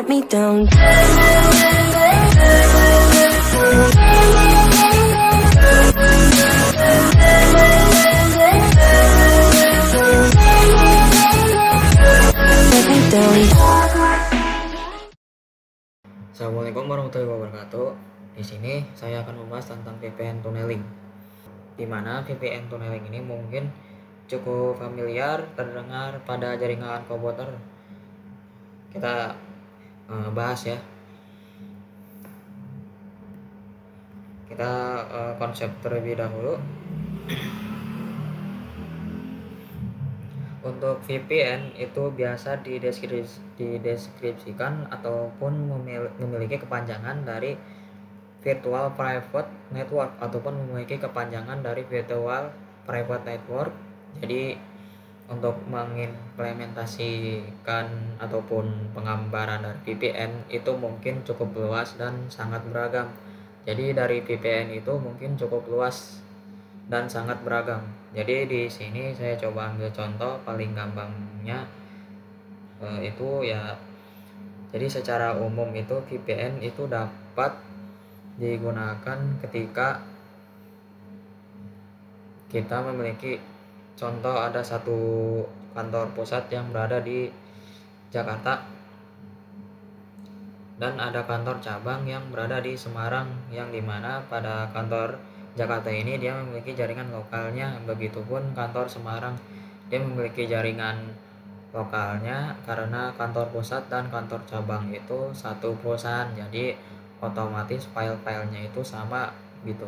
let me down. Let me down. Assalamualaikum warahmatullahi wabarakatuh. Di sini saya akan membahas tentang VPN tunneling. Di mana VPN tunneling ini mungkin cukup familiar terdengar pada jaringan komputer. Kita bahas ya. Kita konsep terlebih dahulu. Untuk VPN itu biasa dideskripsikan ataupun memiliki kepanjangan dari Virtual Private Network ataupun memiliki kepanjangan dari Virtual Private Network. Jadi untuk mengimplementasikan ataupun penggambaran dari VPN itu mungkin cukup luas dan sangat beragam. Jadi dari VPN itu mungkin cukup luas dan sangat beragam. Jadi di sini saya coba ambil contoh paling gampangnya itu ya. Jadi secara umum itu VPN itu dapat digunakan ketika kita memiliki contoh ada satu kantor pusat yang berada di Jakarta dan ada kantor cabang yang berada di Semarang, yang dimana pada kantor Jakarta ini dia memiliki jaringan lokalnya, begitupun kantor Semarang dia memiliki jaringan lokalnya karena kantor pusat dan kantor cabang itu satu perusahaan, jadi otomatis file-filenya itu sama gitu.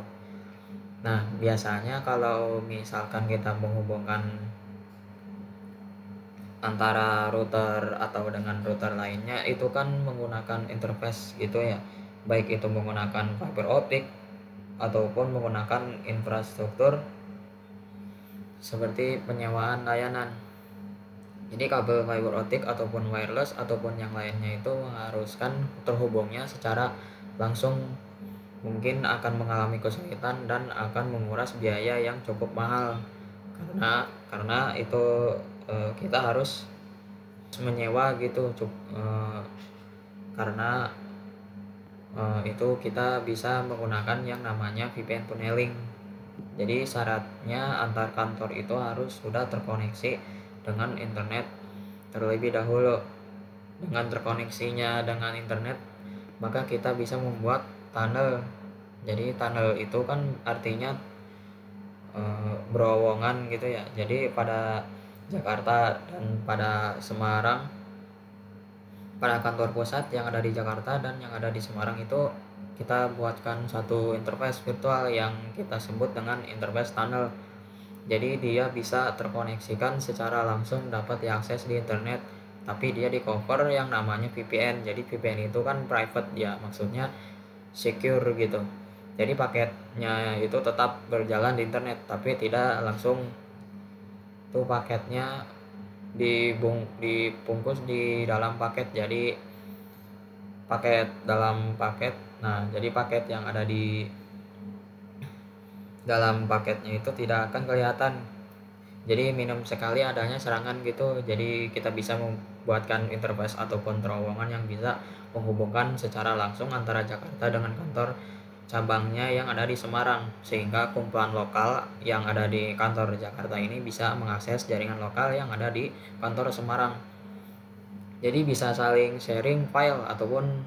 Nah biasanya kalau misalkan kita menghubungkan antara router atau dengan router lainnya itu kan menggunakan interface gitu ya, baik itu menggunakan fiber optik ataupun menggunakan infrastruktur seperti penyewaan layanan. Jadi kabel fiber optik ataupun wireless ataupun yang lainnya itu mengharuskan terhubungnya secara langsung, mungkin akan mengalami kesulitan dan akan menguras biaya yang cukup mahal karena itu kita harus menyewa gitu karena itu kita bisa menggunakan yang namanya VPN tunneling. Jadi syaratnya antar kantor itu harus sudah terkoneksi dengan internet terlebih dahulu. Dengan terkoneksinya dengan internet, maka kita bisa membuat tunnel. Jadi tunnel itu kan artinya berowongan gitu ya. Jadi pada Jakarta dan pada Semarang, pada kantor pusat yang ada di Jakarta dan yang ada di Semarang itu kita buatkan satu interface virtual yang kita sebut dengan interface tunnel. Jadi dia bisa terkoneksikan secara langsung, dapat diakses di internet, tapi dia di cover yang namanya VPN. Jadi VPN itu kan private ya, maksudnya secure gitu. Jadi paketnya itu tetap berjalan di internet, tapi tidak langsung tuh paketnya dibungkus di dalam paket, jadi paket dalam paket. Nah jadi paket yang ada di dalam paketnya itu tidak akan kelihatan, jadi minim sekali adanya serangan gitu. Jadi kita bisa membuatkan interface ataupun terowongan yang bisa menghubungkan secara langsung antara Jakarta dengan kantor cabangnya yang ada di Semarang, sehingga kumpulan lokal yang ada di kantor Jakarta ini bisa mengakses jaringan lokal yang ada di kantor Semarang. Jadi bisa saling sharing file ataupun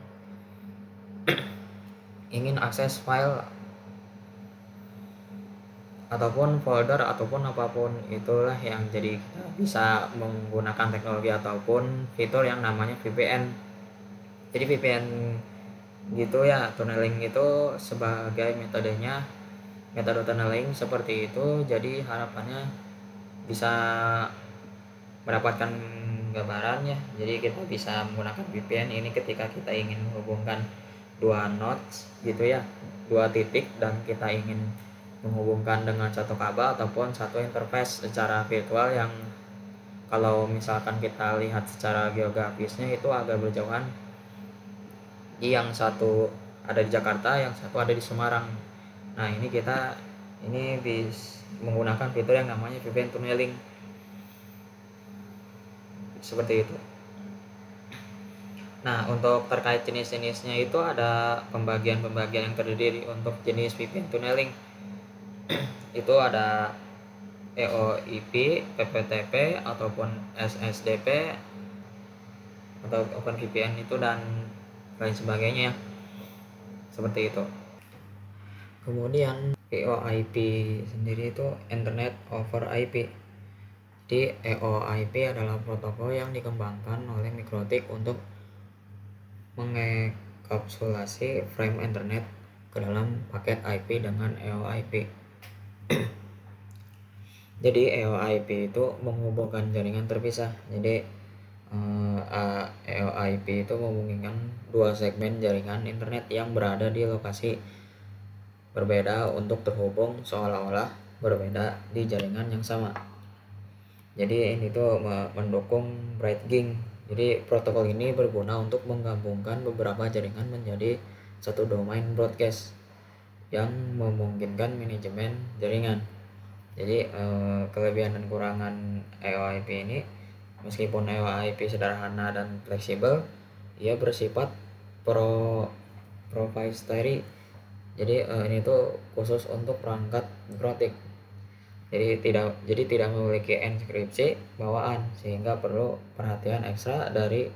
ingin akses file ataupun folder ataupun apapun itulah yang jadi kita bisa menggunakan teknologi ataupun fitur yang namanya VPN. Jadi VPN gitu ya, tunneling itu sebagai metode tunneling seperti itu. Jadi harapannya bisa mendapatkan gambaran ya. Jadi kita bisa menggunakan VPN ini ketika kita ingin menghubungkan dua nodes gitu ya, dua titik, dan kita ingin menghubungkan dengan satu kabel ataupun satu interface secara virtual yang kalau misalkan kita lihat secara geografisnya itu agak berjauhan. Yang satu ada di Jakarta, yang satu ada di Semarang. Nah ini kita bisa menggunakan fitur yang namanya VPN tunneling seperti itu. Nah, untuk terkait jenis-jenisnya itu ada pembagian-pembagian yang terdiri untuk jenis VPN tunneling. Itu ada EOIP, PPTP ataupun SSDP atau OpenVPN itu dan lain sebagainya seperti itu. Kemudian EOIP sendiri itu Internet over IP. Jadi EOIP adalah protokol yang dikembangkan oleh Mikrotik untuk mengekapsulasi frame internet ke dalam paket IP dengan EOIP. Jadi EOIP itu menghubungkan jaringan terpisah. Jadi EOIP itu memungkinkan dua segmen jaringan internet yang berada di lokasi berbeda untuk terhubung seolah-olah berbeda di jaringan yang sama. Jadi ini tuh mendukung bridging. Jadi protokol ini berguna untuk menggabungkan beberapa jaringan menjadi satu domain broadcast yang memungkinkan manajemen jaringan. Jadi kelebihan dan kurangan EOIP ini, meskipun EOIP sederhana dan fleksibel, ia bersifat proprietary. Jadi ini tuh khusus untuk perangkat Mikrotik. Jadi tidak memiliki enkripsi bawaan, sehingga perlu perhatian ekstra dari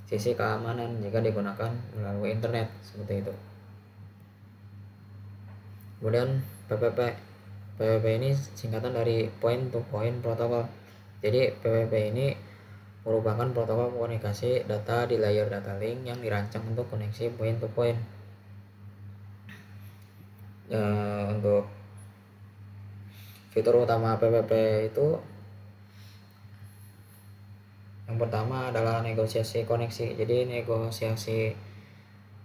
sisi keamanan jika digunakan melalui internet seperti itu. Kemudian PPP. PPP ini singkatan dari point to point protocol. Jadi PPP ini merupakan protokol komunikasi data di layer data link yang dirancang untuk koneksi point to point. Untuk fitur utama PPP itu yang pertama adalah negosiasi koneksi. Jadi negosiasi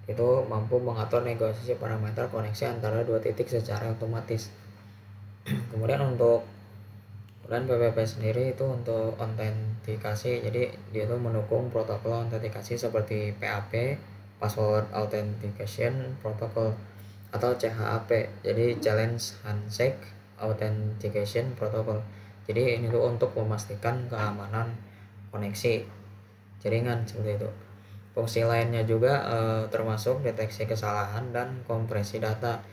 itu mampu mengatur negosiasi parameter koneksi antara dua titik secara otomatis. Kemudian PPP sendiri itu untuk autentikasi. Jadi dia itu mendukung protokol autentikasi seperti PAP, Password Authentication Protocol, atau CHAP. Jadi Challenge Handshake Authentication Protocol. Jadi ini tuh untuk memastikan keamanan koneksi jaringan seperti itu. Fungsi lainnya juga termasuk deteksi kesalahan dan kompresi data.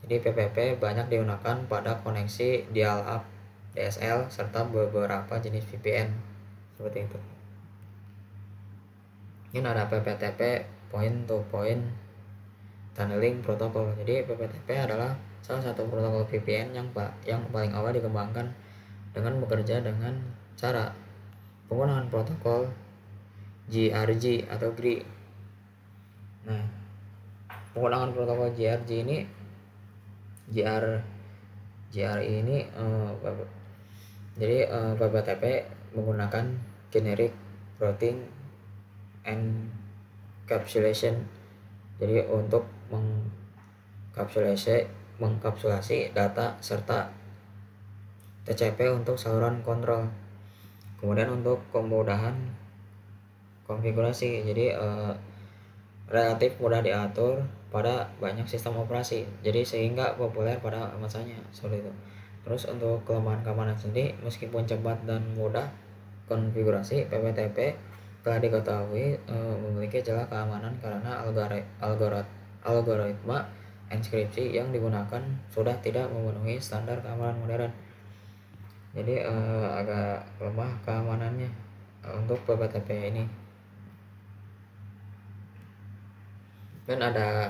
Jadi PPP banyak digunakan pada koneksi dial-up, DSL, serta beberapa jenis VPN seperti itu. Ini ada PPTP, Point to Point Tunneling Protocol. Jadi PPTP adalah salah satu protokol VPN yang paling awal dikembangkan dengan bekerja dengan cara penggunaan protokol GRG atau GRI. Nah, penggunaan protokol GRG ini jadi PPTP menggunakan generic routing encapsulation. Jadi untuk mengkapsulasi data serta TCP untuk saluran kontrol. Kemudian untuk kemudahan konfigurasi, jadi relatif mudah diatur pada banyak sistem operasi, jadi sehingga populer pada masanya seperti itu. Terus untuk kelemahan keamanan sendiri, meskipun cepat dan mudah konfigurasi, PPTP telah diketahui memiliki celah keamanan karena algoritma enskripsi yang digunakan sudah tidak memenuhi standar keamanan modern. Jadi agak lemah keamanannya untuk PPTP ini. Dan ada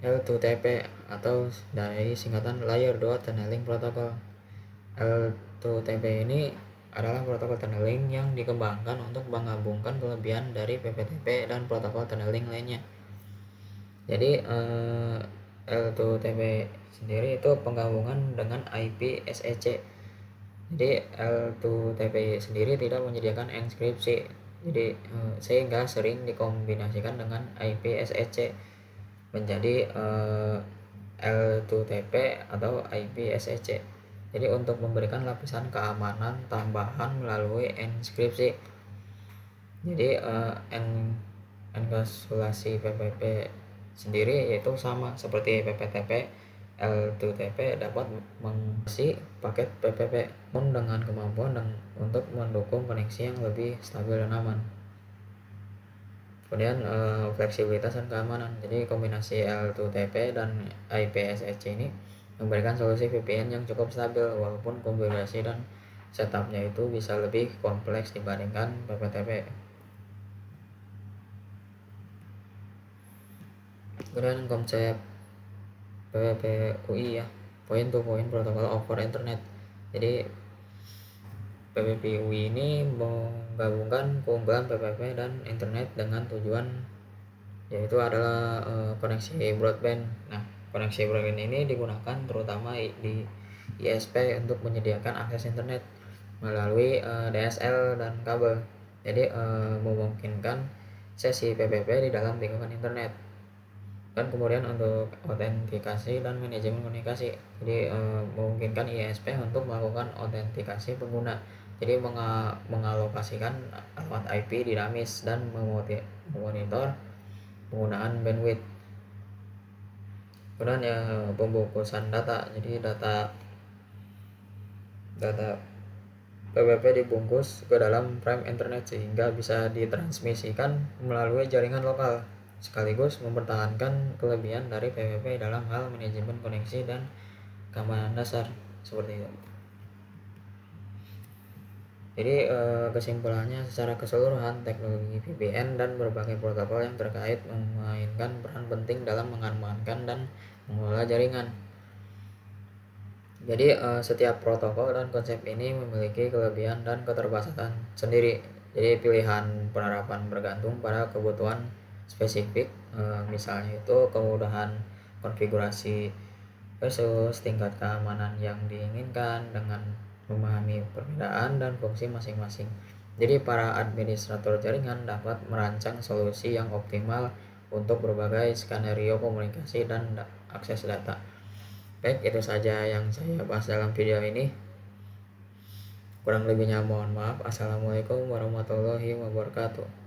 L2TP atau dari singkatan Layer 2 Tunneling Protocol. L2TP ini adalah protokol tunneling yang dikembangkan untuk menggabungkan kelebihan dari PPTP dan protokol tunneling lainnya. Jadi L2TP sendiri itu penggabungan dengan IP SEC. Jadi L2TP sendiri tidak menyediakan enkripsi, jadi sehingga sering dikombinasikan dengan IP SEC menjadi L2TP atau IP SEC. Jadi untuk memberikan lapisan keamanan tambahan melalui enkripsi. Jadi enkapsulasi PPP sendiri yaitu sama seperti PPTP. L2TP dapat mengisi paket PPP dengan kemampuan untuk mendukung koneksi yang lebih stabil dan aman. Kemudian fleksibilitas dan keamanan. Jadi kombinasi L2TP dan IPSSC ini memberikan solusi VPN yang cukup stabil walaupun konfigurasi dan setupnya itu bisa lebih kompleks dibandingkan PPTP. Kemudian konsep PPPUI ya, point to point protocol over internet. Jadi PPPUI ini menggabungkan keunggulan PPP dan internet dengan tujuan yaitu adalah koneksi broadband. Nah, koneksi broadband ini digunakan terutama di ISP untuk menyediakan akses internet melalui DSL dan kabel. Jadi memungkinkan sesi PPP di dalam lingkungan internet. Dan kemudian untuk autentikasi dan manajemen komunikasi. Jadi memungkinkan ISP untuk melakukan autentikasi pengguna. Jadi mengalokasikan alamat IP dinamis dan memonitor penggunaan bandwidth. Kemudian ya pembungkusan data. Jadi data PPP dibungkus ke dalam frame internet sehingga bisa ditransmisikan melalui jaringan lokal, sekaligus mempertahankan kelebihan dari PPP dalam hal manajemen koneksi dan keamanan dasar seperti itu. Jadi kesimpulannya secara keseluruhan teknologi VPN dan berbagai protokol yang terkait memainkan peran penting dalam mengamankan dan mengelola jaringan. Jadi setiap protokol dan konsep ini memiliki kelebihan dan keterbatasan sendiri. Jadi pilihan penerapan bergantung pada kebutuhan spesifik, misalnya itu kemudahan konfigurasi versus tingkat keamanan yang diinginkan dengan memahami perbedaan dan fungsi masing-masing. Jadi para administrator jaringan dapat merancang solusi yang optimal untuk berbagai skenario komunikasi dan akses data. Baik, itu saja yang saya bahas dalam video ini. Kurang lebihnya mohon maaf. Assalamualaikum warahmatullahi wabarakatuh.